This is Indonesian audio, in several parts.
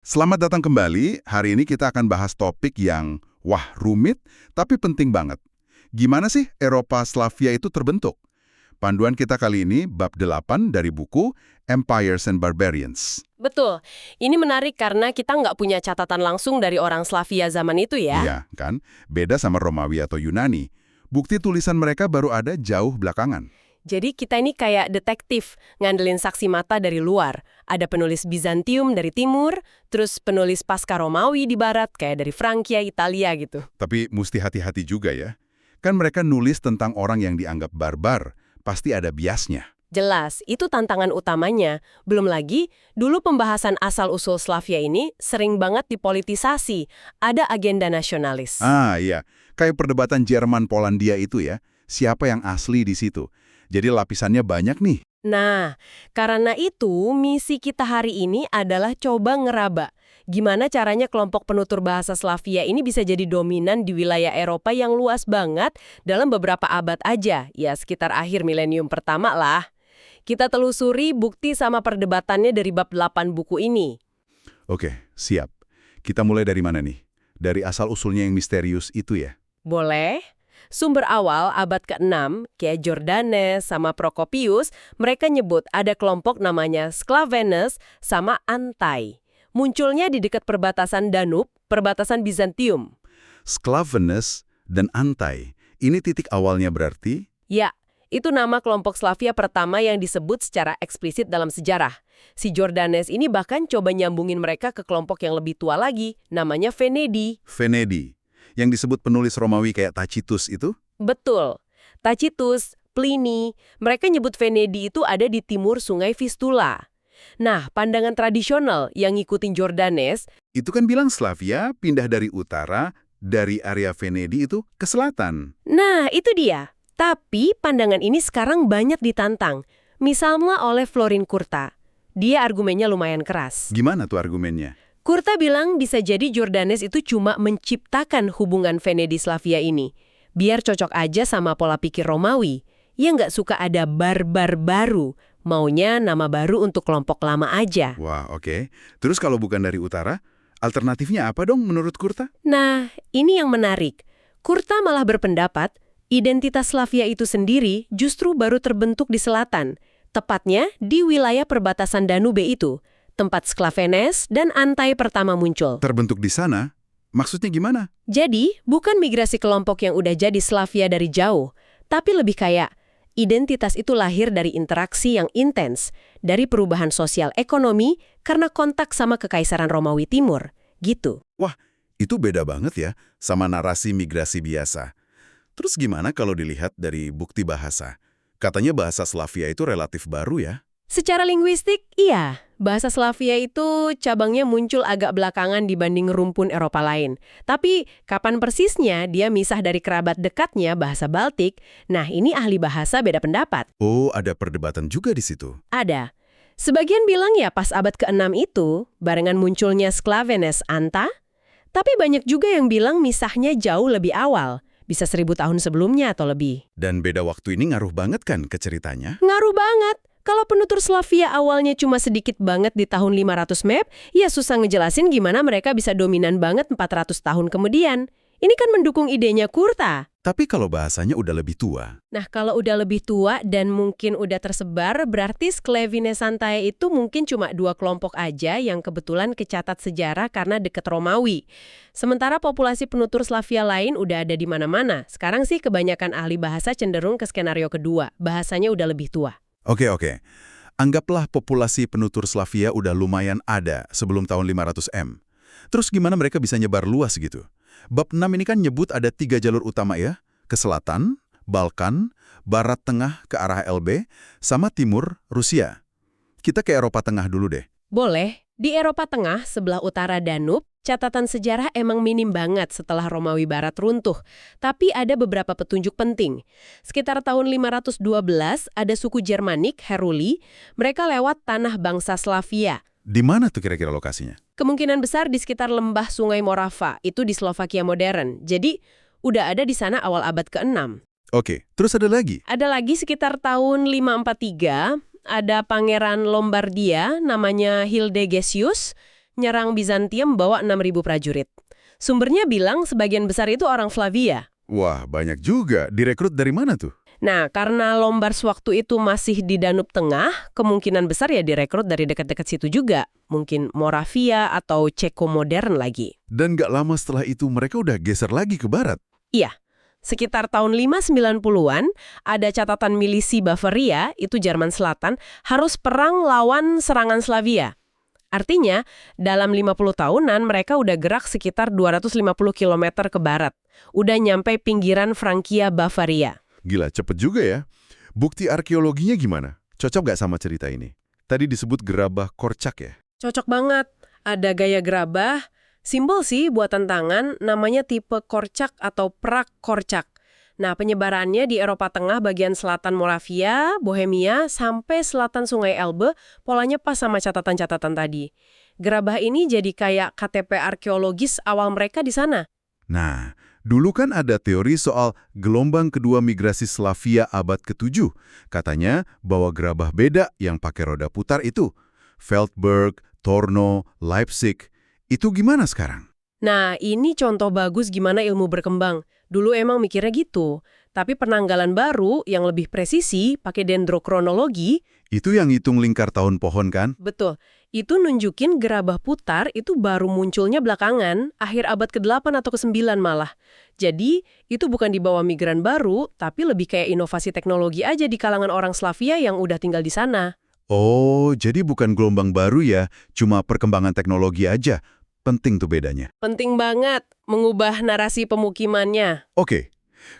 Selamat datang kembali. Hari ini kita akan bahas topik yang, rumit, tapi penting banget. Gimana sih Eropa Slavia itu terbentuk? Panduan kita kali ini bab 8 dari buku Empires and Barbarians. Betul. Ini menarik karena kita nggak punya catatan langsung dari orang Slavia zaman itu ya. Iya, kan? Beda sama Romawi atau Yunani. Bukti tulisan mereka baru ada jauh belakangan. Jadi kita ini kayak detektif, ngandelin saksi mata dari luar. Ada penulis Bizantium dari timur, terus penulis pasca Romawi di barat, kayak dari Frankia, Italia gitu. Tapi mesti hati-hati juga ya. Kan mereka nulis tentang orang yang dianggap barbar. Pasti ada biasnya. Jelas, itu tantangan utamanya. Belum lagi, dulu pembahasan asal-usul Slavia ini sering banget dipolitisasi. Ada agenda nasionalis. Ah iya, kayak perdebatan Jerman-Polandia itu ya. Siapa yang asli di situ? Jadi lapisannya banyak nih. Nah, karena itu misi kita hari ini adalah coba ngeraba. Gimana caranya kelompok penutur bahasa Slavia ini bisa jadi dominan di wilayah Eropa yang luas banget dalam beberapa abad aja. Ya, sekitar akhir milenium pertama lah. Kita telusuri bukti sama perdebatannya dari bab 8 buku ini. Oke, siap. Kita mulai dari mana nih? Dari asal-usulnya yang misterius itu ya? Boleh? Sumber awal abad ke-6, kayak Jordanes sama Prokopius, mereka nyebut ada kelompok namanya Sclavenes sama Antai. Munculnya di dekat perbatasan Danube, perbatasan Bizantium. Sclavenes dan Antai. Ini titik awalnya berarti? Ya, itu nama kelompok Slavia pertama yang disebut secara eksplisit dalam sejarah. Si Jordanes ini bahkan coba nyambungin mereka ke kelompok yang lebih tua lagi, namanya Venedi. Venedi. Yang disebut penulis Romawi kayak Tacitus itu? Betul. Tacitus, Pliny, mereka nyebut Venedi itu ada di timur sungai Vistula. Nah, pandangan tradisional yang ngikutin Jordanes, Itu kan bilang Slavia pindah dari utara, dari area Venedi itu ke selatan. nah itu dia. Tapi pandangan ini sekarang banyak ditantang. Misalnya oleh Florin Curta. Dia argumennya lumayan keras. Gimana tuh argumennya? Curta bilang bisa jadi Jordanes itu cuma menciptakan hubungan Venedi-Slavia ini. Biar cocok aja sama pola pikir Romawi. Yang nggak suka ada barbar baru. Maunya nama baru untuk kelompok lama aja. Wah, oke. Terus kalau bukan dari utara, alternatifnya apa dong menurut Kurta? Nah, ini yang menarik. Curta malah berpendapat, identitas Slavia itu sendiri justru baru terbentuk di selatan. Tepatnya di wilayah perbatasan Danube itu. Tempat Sclavenes dan Antai pertama muncul. Terbentuk di sana? Maksudnya gimana? Jadi, bukan migrasi kelompok yang udah jadi Slavia dari jauh, tapi lebih kayak identitas itu lahir dari interaksi yang intens, dari perubahan sosial ekonomi karena kontak sama Kekaisaran Romawi Timur, gitu. Wah, itu beda banget ya sama narasi migrasi biasa. Terus gimana kalau dilihat dari bukti bahasa? Katanya bahasa Slavia itu relatif baru ya? Secara linguistik, iya. Bahasa Slavia itu cabangnya muncul agak belakangan dibanding rumpun Eropa lain. Tapi kapan persisnya dia misah dari kerabat dekatnya bahasa Baltik, nah ini ahli bahasa beda pendapat. Oh, ada perdebatan juga di situ. Ada. Sebagian bilang ya pas abad ke-6 itu, barengan munculnya Sclavenes Anta, tapi banyak juga yang bilang misahnya jauh lebih awal, bisa 1000 tahun sebelumnya atau lebih. Dan beda waktu ini ngaruh banget kan ke ceritanya? Ngaruh banget. Kalau penutur Slavia awalnya cuma sedikit banget di tahun 500 MEP, ya susah ngejelasin gimana mereka bisa dominan banget 400 tahun kemudian. Ini kan mendukung idenya Curta. Tapi kalau bahasanya udah lebih tua. Nah, kalau udah lebih tua dan mungkin udah tersebar, berarti Sclavenes Antae itu mungkin cuma 2 kelompok aja yang kebetulan kecatat sejarah karena deket Romawi. Sementara populasi penutur Slavia lain udah ada di mana-mana. Sekarang sih kebanyakan ahli bahasa cenderung ke skenario kedua. Bahasanya udah lebih tua. Oke. Anggaplah populasi penutur Slavia udah lumayan ada sebelum tahun 500 M. Terus gimana mereka bisa nyebar luas gitu? Bab 6 ini kan nyebut ada 3 jalur utama ya. Ke selatan, Balkan, barat tengah ke arah LB, sama timur, Rusia. Kita ke Eropa Tengah dulu deh. Boleh. Di Eropa Tengah, sebelah utara Danube, catatan sejarah emang minim banget setelah Romawi Barat runtuh. Tapi ada beberapa petunjuk penting. Sekitar tahun 512, ada suku Germanik, Heruli. Mereka lewat tanah bangsa Slavia. Di mana tuh kira-kira lokasinya? Kemungkinan besar di sekitar lembah Sungai Morava, itu di Slovakia modern. Jadi, udah ada di sana awal abad ke-6. Oke, terus ada lagi? Ada lagi sekitar tahun 543, ada pangeran Lombardia namanya Hildegesius, nyerang Bizantium bawa 6.000 prajurit. Sumbernya bilang sebagian besar itu orang Flavia. Wah, banyak juga. Direkrut dari mana tuh? Nah, karena Lombards waktu itu masih di Danub Tengah, kemungkinan besar ya direkrut dari dekat-dekat situ juga. Mungkin Moravia atau Ceko modern lagi. Dan gak lama setelah itu mereka udah geser lagi ke barat. Iya, sekitar tahun 590-an, ada catatan milisi Bavaria, itu Jerman Selatan, harus perang lawan serangan Slavia. Artinya, dalam 50 tahunan mereka udah gerak sekitar 250 km ke barat. Udah nyampe pinggiran Frankia Bavaria. Gila, cepet juga ya. Bukti arkeologinya gimana? Cocok gak sama cerita ini? Tadi disebut gerabah Korczak ya? Cocok banget. Ada gaya gerabah, simbol sih buatan tangan, namanya tipe Korczak atau Prak Korczak. Nah, penyebarannya di Eropa Tengah bagian selatan Moravia, Bohemia, sampai selatan Sungai Elbe, polanya pas sama catatan-catatan tadi. Gerabah ini jadi kayak KTP arkeologis awal mereka di sana. Nah, dulu kan ada teori soal gelombang kedua migrasi Slavia abad ke-7. Katanya bahwa gerabah beda yang pakai roda putar itu. Feldberg, Torno, Leipzig. Itu gimana sekarang? Nah, ini contoh bagus gimana ilmu berkembang. Dulu emang mikirnya gitu. Tapi penanggalan baru yang lebih presisi, pakai dendrokronologi. Itu yang hitung lingkar tahun pohon kan? Betul. Itu nunjukin gerabah putar itu baru munculnya belakangan, akhir abad ke-8 atau ke-9 malah. Jadi, itu bukan dibawa migran baru, tapi lebih kayak inovasi teknologi aja di kalangan orang Slavia yang udah tinggal di sana. Oh, jadi bukan gelombang baru ya, cuma perkembangan teknologi aja. Penting tuh bedanya. Penting banget mengubah narasi pemukimannya. Oke,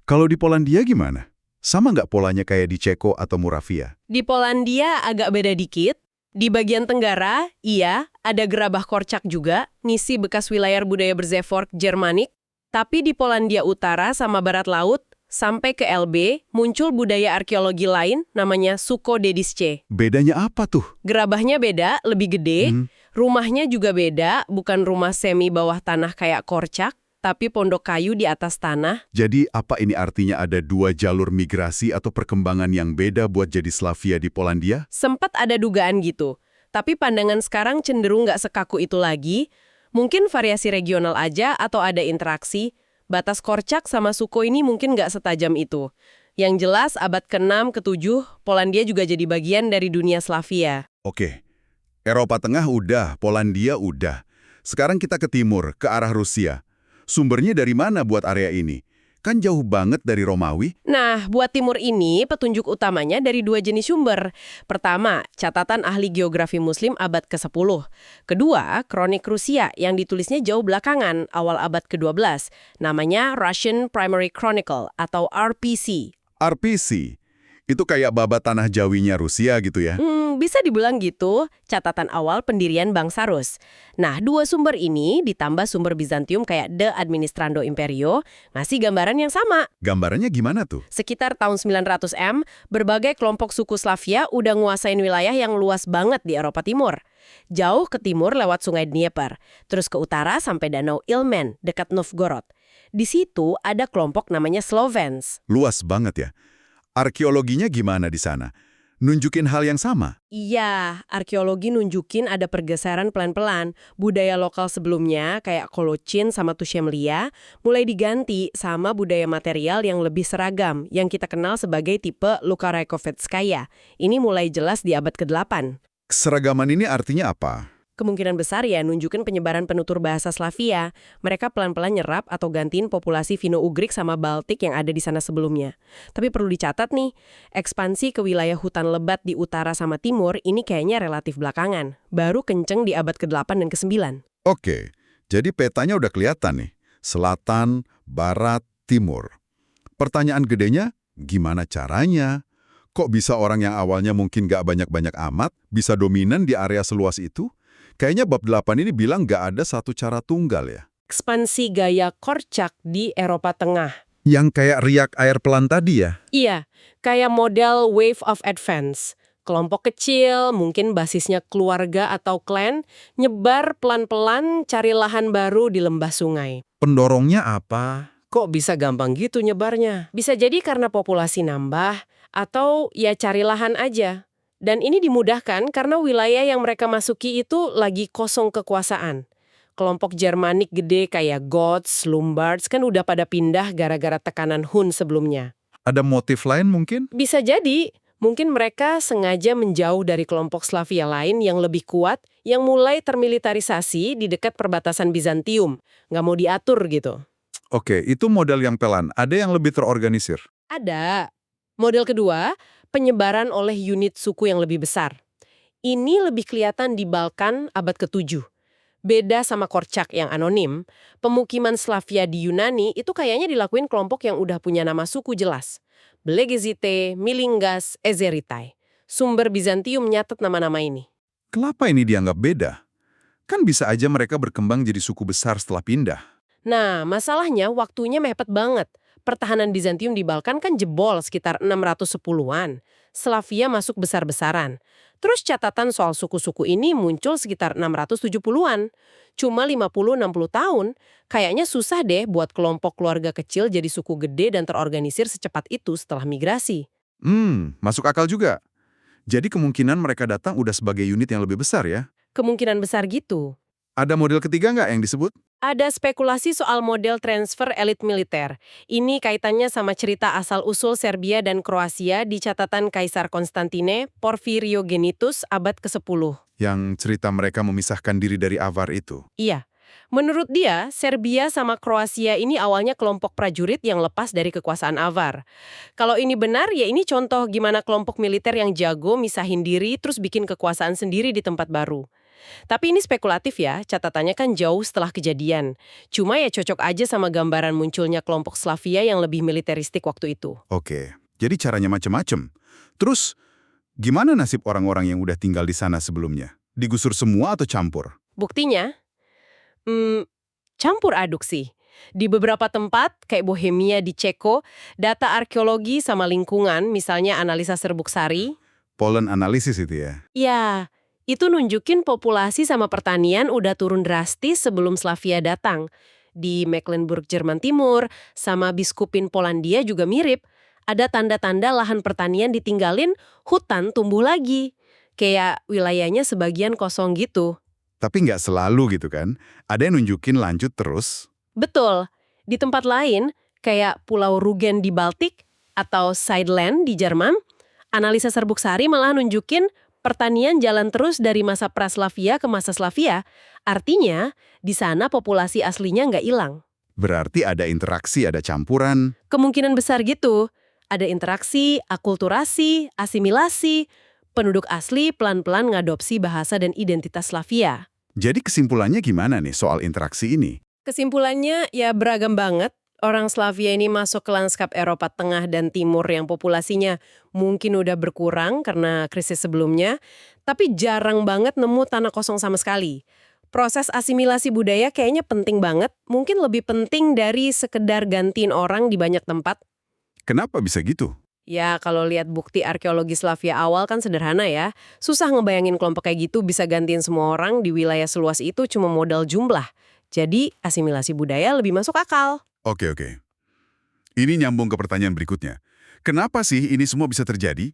kalau di Polandia gimana? Sama nggak polanya kayak di Ceko atau Moravia? Di Polandia agak beda dikit. Di bagian tenggara, iya, ada gerabah Korczak juga, ngisi bekas wilayah budaya Berzevork Jermanik. Tapi di Polandia Utara sama Barat Laut, sampai ke LB, muncul budaya arkeologi lain namanya Suko-Dedisce. Bedanya apa tuh? Gerabahnya beda, lebih gede. Rumahnya juga beda, bukan rumah semi bawah tanah kayak Korczak, tapi pondok kayu di atas tanah. Jadi apa ini artinya ada dua jalur migrasi atau perkembangan yang beda buat jadi Slavia di Polandia? Sempat ada dugaan gitu, tapi pandangan sekarang cenderung nggak sekaku itu lagi. Mungkin variasi regional aja atau ada interaksi. Batas Korczak sama Suko ini mungkin nggak setajam itu. Yang jelas abad ke-6, ke-7, Polandia juga jadi bagian dari dunia Slavia. Oke, Eropa Tengah udah, Polandia udah. Sekarang kita ke timur, ke arah Rusia. Sumbernya dari mana buat area ini? Kan jauh banget dari Romawi. Nah, buat timur ini petunjuk utamanya dari dua jenis sumber. Pertama, catatan ahli geografi muslim abad ke-10. Kedua, kronik Rusia yang ditulisnya jauh belakangan, awal abad ke-12. Namanya Russian Primary Chronicle atau RPC. RPC, itu kayak babat tanah Jawinya Rusia gitu ya? Bisa dibilang gitu, catatan awal pendirian bangsa Rus. Nah, dua sumber ini ditambah sumber Bizantium kayak De Administrando Imperio, ngasih gambaran yang sama. Gambarannya gimana tuh? Sekitar tahun 900 M, berbagai kelompok suku Slavia udah nguasain wilayah yang luas banget di Eropa Timur. Jauh ke timur lewat sungai Dnieper, terus ke utara sampai danau Ilmen, dekat Novgorod. Di situ ada kelompok namanya Slovens. Luas banget ya. Arkeologinya gimana di sana? Nunjukin hal yang sama? Iya, arkeologi nunjukin ada pergeseran pelan-pelan. Budaya lokal sebelumnya, kayak Kolochin sama Tushemlia, mulai diganti sama budaya material yang lebih seragam, yang kita kenal sebagai tipe Lukaraikovetskaya. Ini mulai jelas di abad ke-8. Keseragaman ini artinya apa? Kemungkinan besar ya nunjukin penyebaran penutur bahasa Slavia. Mereka pelan-pelan nyerap atau gantiin populasi Finno-Ugrik sama Baltik yang ada di sana sebelumnya. Tapi perlu dicatat nih, ekspansi ke wilayah hutan lebat di utara sama timur ini kayaknya relatif belakangan. Baru kenceng di abad ke-8 dan ke-9. Oke, jadi petanya udah kelihatan nih. Selatan, barat, timur. Pertanyaan gedenya, gimana caranya? Kok bisa orang yang awalnya mungkin gak banyak-banyak amat, bisa dominan di area seluas itu? Kayaknya bab 8 ini bilang gak ada satu cara tunggal ya. Ekspansi gaya Korczak di Eropa Tengah. Yang kayak riak air pelan tadi ya? Iya, kayak model wave of advance. Kelompok kecil, mungkin basisnya keluarga atau klan, nyebar pelan-pelan cari lahan baru di lembah sungai. Pendorongnya apa? Kok bisa gampang gitu nyebarnya? Bisa jadi karena populasi nambah, atau ya cari lahan aja. Dan ini dimudahkan karena wilayah yang mereka masuki itu lagi kosong kekuasaan. Kelompok Jermanik gede kayak Goths, Lombards kan udah pada pindah gara-gara tekanan Hun sebelumnya. Ada motif lain mungkin? Bisa jadi, mungkin mereka sengaja menjauh dari kelompok Slavia lain yang lebih kuat, yang mulai termilitarisasi di dekat perbatasan Bizantium. Nggak mau diatur gitu. Oke, itu model yang pelan. Ada yang lebih terorganisir. Ada. Model kedua, penyebaran oleh unit suku yang lebih besar. Ini lebih kelihatan di Balkan abad ke-7. Beda sama Korczak yang anonim, pemukiman Slavia di Yunani itu kayaknya dilakuin kelompok yang udah punya nama suku jelas. Belegezite, Milingas, Ezeritai. Sumber Bizantium nyatet nama-nama ini. Kenapa ini dianggap beda? Kan bisa aja mereka berkembang jadi suku besar setelah pindah. Nah, masalahnya waktunya mepet banget. Pertahanan Bizantium di Balkan kan jebol sekitar 610-an. Slavia masuk besar-besaran. Terus catatan soal suku-suku ini muncul sekitar 670-an. Cuma 50-60 tahun, kayaknya susah deh buat kelompok keluarga kecil jadi suku gede dan terorganisir secepat itu setelah migrasi. Masuk akal juga. Jadi kemungkinan mereka datang udah sebagai unit yang lebih besar ya? Kemungkinan besar gitu. Ada model ketiga nggak yang disebut? Ada spekulasi soal model transfer elit militer. Ini kaitannya sama cerita asal-usul Serbia dan Kroasia di catatan Kaisar Konstantine, Porfiriogenitus, abad ke-10. Yang cerita mereka memisahkan diri dari Avar itu. Iya. Menurut dia, Serbia sama Kroasia ini awalnya kelompok prajurit yang lepas dari kekuasaan Avar. Kalau ini benar, ya ini contoh gimana kelompok militer yang jago misahin diri terus bikin kekuasaan sendiri di tempat baru. Tapi ini spekulatif ya, catatannya kan jauh setelah kejadian. Cuma ya cocok aja sama gambaran munculnya kelompok Slavia yang lebih militeristik waktu itu. Oke, jadi caranya macam-macam. Terus, gimana nasib orang-orang yang udah tinggal di sana sebelumnya? Digusur semua atau campur? Buktinya, campur aduk sih. Di beberapa tempat, kayak Bohemia di Ceko, data arkeologi sama lingkungan, misalnya analisa serbuk sari. Pollen analisis itu ya? Ya, itu nunjukin populasi sama pertanian udah turun drastis sebelum Slavia datang. Di Mecklenburg, Jerman Timur, sama Biskupin Polandia juga mirip. Ada tanda-tanda lahan pertanian ditinggalin, hutan tumbuh lagi. Kayak wilayahnya sebagian kosong gitu. Tapi nggak selalu gitu kan? Ada yang nunjukin lanjut terus. Betul. Di tempat lain, kayak Pulau Rugen di Baltik atau Sideland di Jerman, analisa serbuk sari malah nunjukin pertanian jalan terus dari masa pra-Slavia ke masa Slavia. Artinya, di sana populasi aslinya nggak hilang. Berarti ada interaksi, ada campuran. Kemungkinan besar gitu. Ada interaksi, akulturasi, asimilasi. Penduduk asli pelan-pelan ngadopsi bahasa dan identitas Slavia. Jadi kesimpulannya gimana nih soal interaksi ini? Kesimpulannya ya beragam banget. Orang Slavia ini masuk ke lanskap Eropa Tengah dan Timur yang populasinya mungkin udah berkurang karena krisis sebelumnya, tapi jarang banget nemu tanah kosong sama sekali. Proses asimilasi budaya kayaknya penting banget, mungkin lebih penting dari sekedar gantiin orang di banyak tempat. Kenapa bisa gitu? Ya, kalau lihat bukti arkeologi Slavia awal kan sederhana ya. Susah ngebayangin kelompok kayak gitu bisa gantiin semua orang di wilayah seluas itu cuma modal jumlah. Jadi, asimilasi budaya lebih masuk akal. Oke. Ini nyambung ke pertanyaan berikutnya. Kenapa sih ini semua bisa terjadi?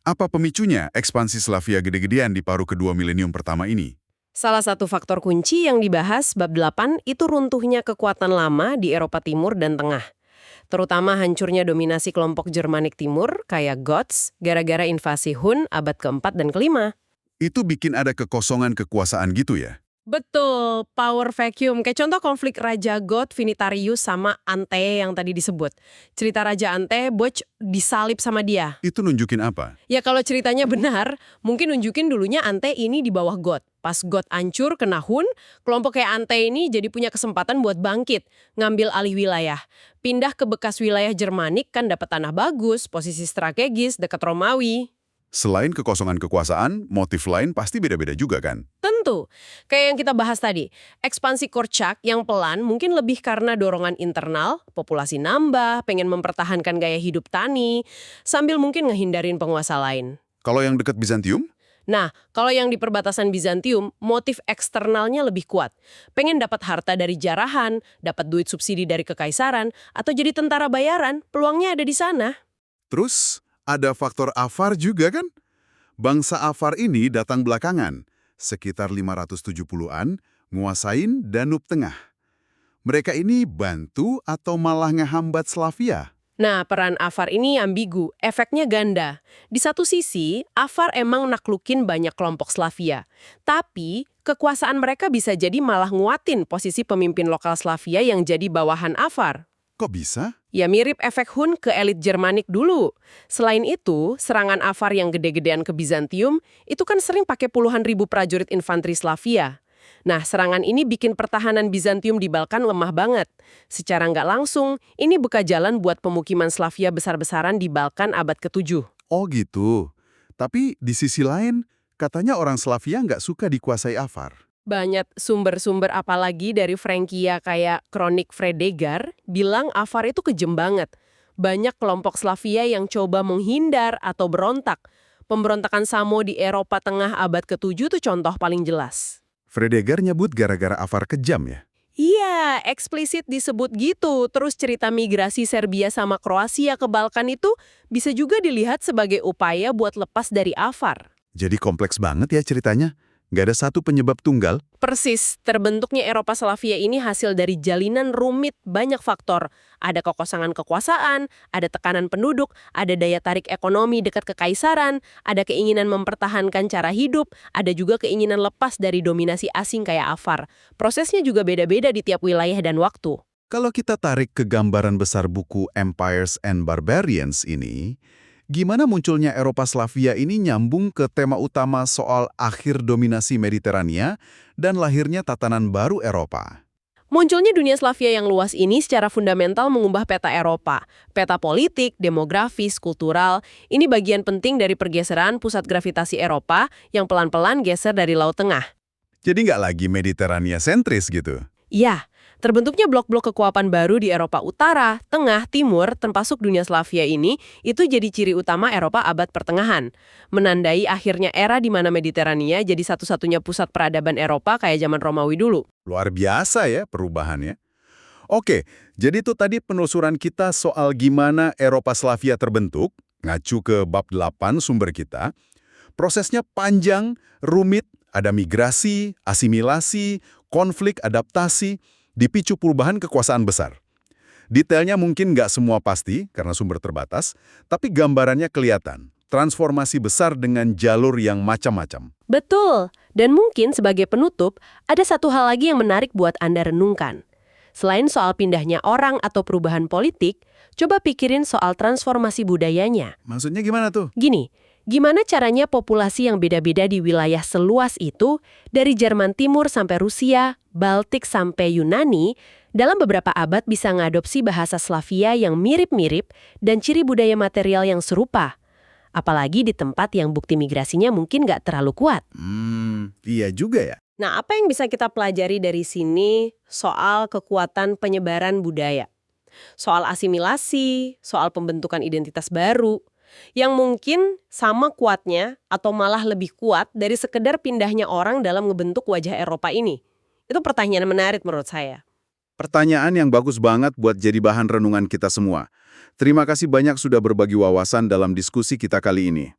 Apa pemicunya ekspansi Slavia gede-gedean di paruh kedua milenium pertama ini? Salah satu faktor kunci yang dibahas bab 8 itu runtuhnya kekuatan lama di Eropa Timur dan Tengah. Terutama hancurnya dominasi kelompok Jermanik Timur kayak Goths gara-gara invasi Hun abad ke-4 dan ke-5. Itu bikin ada kekosongan kekuasaan gitu ya? Betul, power vacuum. Kayak contoh konflik Raja Goth Vinitarius sama Ante yang tadi disebut. Cerita Raja Ante, Boch disalib sama dia. Itu nunjukin apa? Ya kalau ceritanya benar, mungkin nunjukin dulunya Ante ini di bawah Goth. Pas Goth hancur kena Hun, kelompok kayak Ante ini jadi punya kesempatan buat bangkit, ngambil alih wilayah. Pindah ke bekas wilayah Jermanik kan dapat tanah bagus, posisi strategis dekat Romawi. Selain kekosongan kekuasaan, motif lain pasti beda-beda juga kan? Tentu. Kayak yang kita bahas tadi, ekspansi Korczak yang pelan mungkin lebih karena dorongan internal, populasi nambah, pengen mempertahankan gaya hidup tani, sambil mungkin ngehindarin penguasa lain. Kalau yang dekat Bizantium? Nah, kalau yang di perbatasan Bizantium, motif eksternalnya lebih kuat. Pengen dapat harta dari jarahan, dapat duit subsidi dari kekaisaran, atau jadi tentara bayaran, peluangnya ada di sana. Terus, ada faktor Avar juga kan? Bangsa Afar ini datang belakangan, sekitar 570-an, nguasain Danube Tengah. Mereka ini bantu atau malah ngehambat Slavia? Nah, peran Afar ini ambigu, efeknya ganda. Di satu sisi, Afar emang naklukin banyak kelompok Slavia. Tapi, kekuasaan mereka bisa jadi malah nguatin posisi pemimpin lokal Slavia yang jadi bawahan Afar. Kok bisa? Ya mirip efek Hun ke elit Jermanik dulu. Selain itu, serangan Afar yang gede-gedean ke Bizantium, itu kan sering pakai puluhan ribu prajurit infanteri Slavia. Nah, serangan ini bikin pertahanan Bizantium di Balkan lemah banget. Secara nggak langsung, ini buka jalan buat pemukiman Slavia besar-besaran di Balkan abad ke-7. Oh gitu. Tapi di sisi lain, katanya orang Slavia nggak suka dikuasai Afar. Banyak sumber-sumber apalagi dari Frankia kayak Kronik Fredegar bilang Afar itu kejem banget. Banyak kelompok Slavia yang coba menghindar atau berontak. Pemberontakan Samo di Eropa Tengah abad ke-7 tuh contoh paling jelas. Fredegar nyebut gara-gara Afar kejam ya? Iya, eksplisit disebut gitu. Terus cerita migrasi Serbia sama Kroasia ke Balkan itu bisa juga dilihat sebagai upaya buat lepas dari Afar. Jadi kompleks banget ya ceritanya. Nggak ada satu penyebab tunggal. Persis, terbentuknya Eropa Slavia ini hasil dari jalinan rumit banyak faktor. Ada kekosongan kekuasaan, ada tekanan penduduk, ada daya tarik ekonomi dekat kekaisaran, ada keinginan mempertahankan cara hidup, ada juga keinginan lepas dari dominasi asing kayak Afar. Prosesnya juga beda-beda di tiap wilayah dan waktu. Kalau kita tarik ke gambaran besar buku Empires and Barbarians ini, gimana munculnya Eropa Slavia ini nyambung ke tema utama soal akhir dominasi Mediterania dan lahirnya tatanan baru Eropa? Munculnya dunia Slavia yang luas ini secara fundamental mengubah peta Eropa. Peta politik, demografis, kultural, ini bagian penting dari pergeseran pusat gravitasi Eropa yang pelan-pelan geser dari Laut Tengah. Jadi nggak lagi Mediterania sentris gitu? Iya, terbentuknya blok-blok kekuatan baru di Eropa Utara, Tengah, Timur, termasuk dunia Slavia ini, itu jadi ciri utama Eropa abad pertengahan. Menandai akhirnya era di mana Mediterania jadi satu-satunya pusat peradaban Eropa kayak zaman Romawi dulu. Luar biasa ya perubahannya. Oke, jadi itu tadi penelusuran kita soal gimana Eropa Slavia terbentuk, ngacu ke bab 8 sumber kita. Prosesnya panjang, rumit, ada migrasi, asimilasi, konflik, adaptasi, dipicu perubahan kekuasaan besar. Detailnya mungkin nggak semua pasti karena sumber terbatas, tapi gambarannya kelihatan. Transformasi besar dengan jalur yang macam-macam. Betul, dan mungkin sebagai penutup, ada satu hal lagi yang menarik buat Anda renungkan. Selain soal pindahnya orang atau perubahan politik, coba pikirin soal transformasi budayanya. Maksudnya gimana tuh? Gini, gimana caranya populasi yang beda-beda di wilayah seluas itu, dari Jerman Timur sampai Rusia, Baltik sampai Yunani, dalam beberapa abad bisa ngadopsi bahasa Slavia yang mirip-mirip dan ciri budaya material yang serupa. Apalagi di tempat yang bukti migrasinya mungkin nggak terlalu kuat. Iya juga ya. Nah, apa yang bisa kita pelajari dari sini soal kekuatan penyebaran budaya? Soal asimilasi, soal pembentukan identitas baru, yang mungkin sama kuatnya atau malah lebih kuat dari sekedar pindahnya orang dalam ngebentuk wajah Eropa ini. Itu pertanyaan menarik menurut saya. Pertanyaan yang bagus banget buat jadi bahan renungan kita semua. Terima kasih banyak sudah berbagi wawasan dalam diskusi kita kali ini.